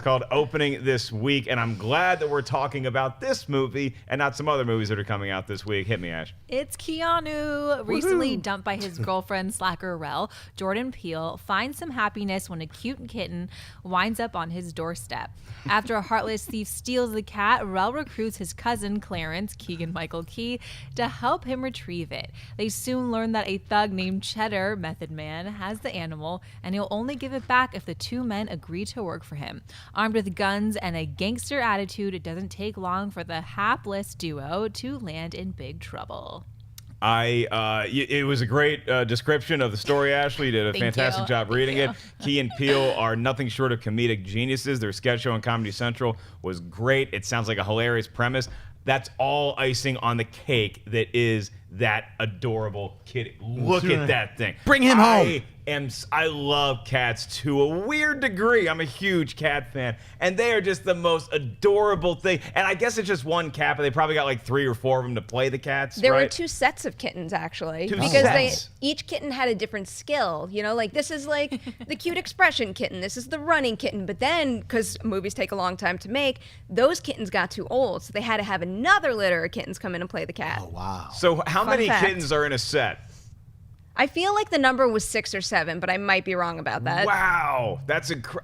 called Opening this week, and I'm glad that we're talking about this movie and not some other movies that are coming out this week. Hit me, Ash. It's Keanu. Recently dumped by his girlfriend slacker Rell, Jordan Peele finds some happiness when a cute kitten winds up on his doorstep. After a heartless thief steals the cat, Rell recruits his cousin Clarence, Keegan-Michael Key, to help him retrieve it. They soon learn that a thug named Cheddar, Method Man, has the animal, and he'll only give it back if the two men agree to work for him. Armed with guns and a gangster attitude, it doesn't take long for the hapless duo to land in big trouble. It was a great description of the story, Ashley. You did a fantastic job reading it. Key and Peele are nothing short of comedic geniuses. Their sketch show on Comedy Central was great. It sounds like a hilarious premise. That's all icing on the cake that is that adorable kitty. Look at that thing. Bring him home. I love cats to a weird degree. I'm a huge cat fan, and they are just the most adorable thing. And I guess it's just one cat, but they probably got like 3 or 4 of them to play the cats. There right? were 2 sets of kittens actually, Two because sets. each kitten had a different skill. You know, like this is like the cute expression kitten. This is the running kitten. But then, because movies take a long time to make, those kittens got too old, so they had to have another litter of kittens come in and play the cat. Oh wow! So how many fact. kittens are in a set? I feel like the number was 6 or 7, but I might be wrong about that. Wow,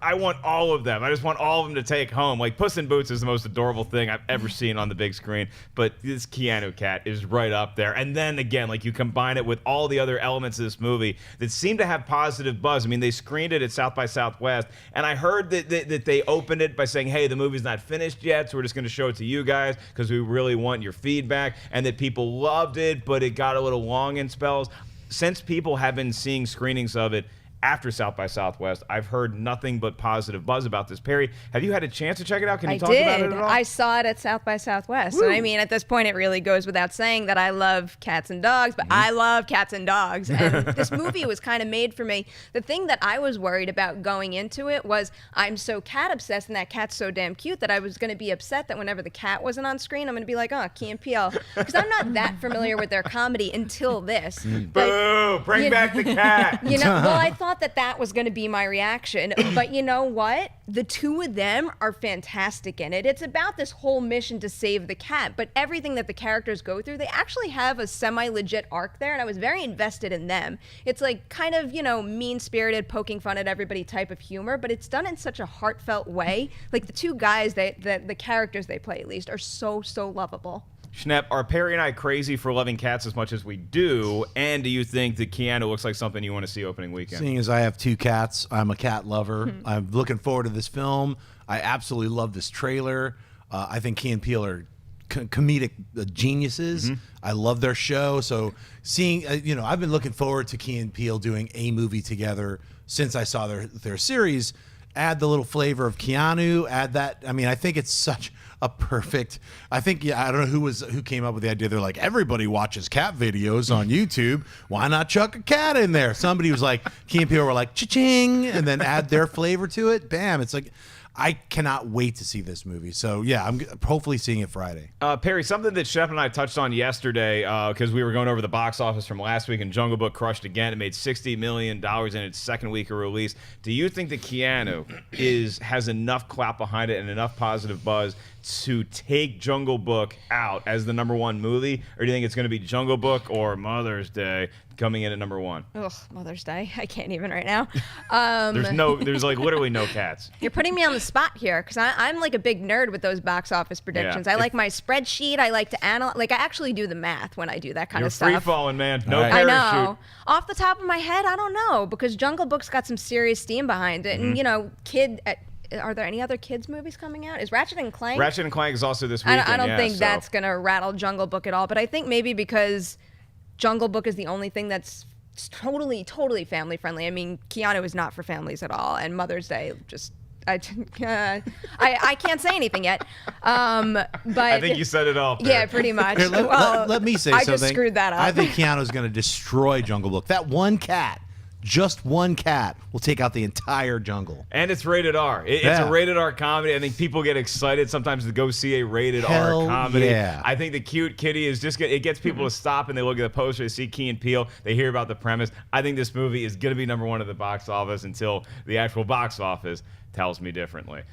I want all of them. I just want all of them to take home. Like Puss in Boots is the most adorable thing I've ever seen on the big screen, but this Keanu cat is right up there. And then again, like you combine it with all the other elements of this movie that seem to have positive buzz. I mean, they screened it at South by Southwest, and I heard that they opened it by saying, "Hey, the movie's not finished yet, so we're just going to show it to you guys because we really want your feedback," and that people loved it, but it got a little long in spells. Since people have been seeing screenings of it after South by Southwest, I've heard nothing but positive buzz about this. Perry, have you had a chance to check it out? Can you talk about it at all? I saw it at South by Southwest. And I mean, at this point, it really goes without saying that I love cats and dogs, but I love cats and dogs. And this movie was kind of made for me. The thing that I was worried about going into it was I'm so cat obsessed and that cat's so damn cute that I was going to be upset that whenever the cat wasn't on screen, I'm going to be like, oh, Key and Peele. Because I'm not that familiar with their comedy until this. Boo! Bring back the cat! You know, well, I thought that was going to be my reaction, but you know what? The two of them are fantastic in it. It's about this whole mission to save the cat, but everything that the characters go through, they actually have a semi-legit arc there, and I was very invested in them. It's like kind of, you know, mean-spirited, poking fun at everybody type of humor, but it's done in such a heartfelt way. Like the two guys, the characters they play at least, are so lovable. Schnepp, are Perry and I crazy for loving cats as much as we do? And do you think that Keanu looks like something you want to see opening weekend? Seeing as I have 2 cats, I'm a cat lover. I'm looking forward to this film. I absolutely love this trailer. I think Key and Peele are comedic geniuses. I love their show. So seeing, you know, I've been looking forward to Key and Peele doing a movie together since I saw their series. Add the little flavor of Keanu, add that. I mean, I think it's such a perfect. I think, yeah, I don't know who came up with the idea. They're like, everybody watches cat videos on YouTube. Why not chuck a cat in there? Somebody was like, Key and Peele were like, cha-ching, and then add their flavor to it. Bam! It's like, I cannot wait to see this movie. So yeah, I'm hopefully seeing it Friday. Perry, something that Shep and I touched on yesterday because we were going over the box office from last week, and Jungle Book crushed again. It made $60 million in its second week of release. Do you think that Keanu has enough clout behind it and enough positive buzz to take Jungle Book out as the #1 movie, or do you think it's going to be Jungle Book or Mother's Day coming in at #1? Ugh, Mother's Day. I can't even right now. There's like literally no cats. You're putting me on the spot here because I'm like a big nerd with those box office predictions. Yeah. I like my spreadsheet. I like to analyze. Like I actually do the math when I do that kind You're of stuff. free falling, man. No Right. I parachute. know. Off the top of my head, I don't know because Jungle Book's got some serious steam behind it, and you know, are there any other kids movies coming out? Is Ratchet and Clank? Ratchet and Clank is also this weekend. I don't think that's gonna rattle Jungle Book at all. But I think maybe because Jungle Book is the only thing that's totally family friendly. I mean, Keanu is not for families at all, and Mother's Day just. I can't say anything yet, but I think you said it all. Yeah, pretty much. Here, Well, let me say I something. just screwed that up. I think Keanu's going to destroy Jungle Book. That one cat, just one cat, will take out the entire jungle. And it's rated R. It's Yeah. a rated R comedy. I think people get excited sometimes to go see a rated Hell R comedy. yeah. I think the cute kitty is just it gets people to stop and they look at the poster, they see Key and Peele, they hear about the premise. I think this movie is going to be #1 at the box office until the actual box office tells me differently.